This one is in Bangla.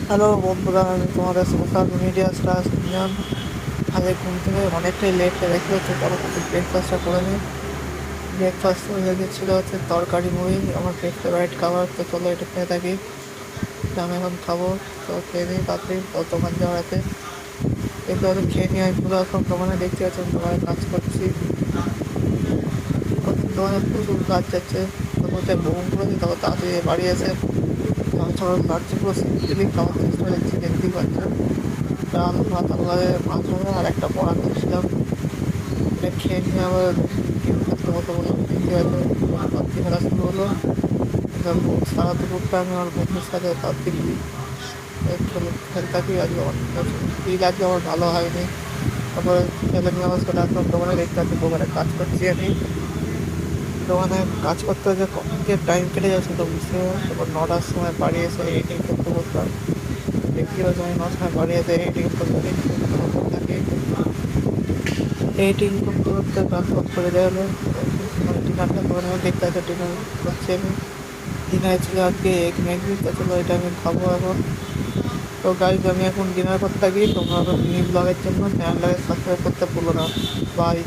হ্যালো বন্ধুরা, আমি তোমাদের সোশ্যাল মিডিয়া স্টার সুজন। আগে ঘুম থেকে অনেকটাই লেট দেখতে হচ্ছে, পরবর্তী ব্রেকফাস্টটা করে নিই। ব্রেকফাস্ট হয়ে গেছিলো হচ্ছে তরকারি মুড়ি, আমার ফেভারিট খাবার। তো চলো এটা খেয়ে থাকি। তো আমি এখন খাবো, তো খেয়ে নিই তাড়াতাড়ি, তো দোকান যাওয়ার আছে। এগুলো হয়তো খেয়ে নিয়ে আমি পুরো এখন দোকানে দেখতে পাচ্ছি আমি দোকানে কাজ করছি। দোকানে প্রচুর কাজ যাচ্ছে, তো কোথায় বহু করেছি তখন তাড়াতাড়ি বাড়ি আছে। আমি সবাই লাগছে পুরো সিম্পলি খাবার চেষ্টা করছি, দেখতেই পাচ্ছেন। ডাল ভাত আলাদা, মাছ ভাজা আর একটা বড়া করছিলাম। এটা খেয়ে নিয়ে আবার গেম খেলতে মতো বললাম, দেখতে আছে পাবজি খেলা শুরু হলো। সারা দুপুরটা আমি আমার বন্ধুর সাথে পাবজি খেলতে থাকি। আজকে আমার ফিল আজকে আমার ভালো হয়নি। তারপরে খেলে নিয়ে আমার চলে আসলাম দোকানে, দেখতে পাচ্ছি দোকানে কাজ করছি আমি। দোকানে কাজ করতে যে যে টাইম কেটে যাচ্ছে তো বুঝতে পারছি। তারপর 9টার সময় বাড়ি এসে এডিটিং করতে বসলাম। দেখতে পাচ্ছি আমি 9টার সময় বাড়ি এসে এডিটিং করতে থাকি। এডিটিং করতে করতে রাত করে দেওয়া হলো। ডিনারটা করে নেবো, দেখতে আছে ডিনার করছি আমি। ডিনার ছিল আজকে এগ ম্যাগি, তো চলো এটা আমি খাবো এখন। তো গাইজ আমি এখন ডিনার করতে থাকি। তোমরা মিনি ব্লগের জন্য চ্যানেলটাকে সাবস্ক্রাইব করতে ভুলো না। বাই।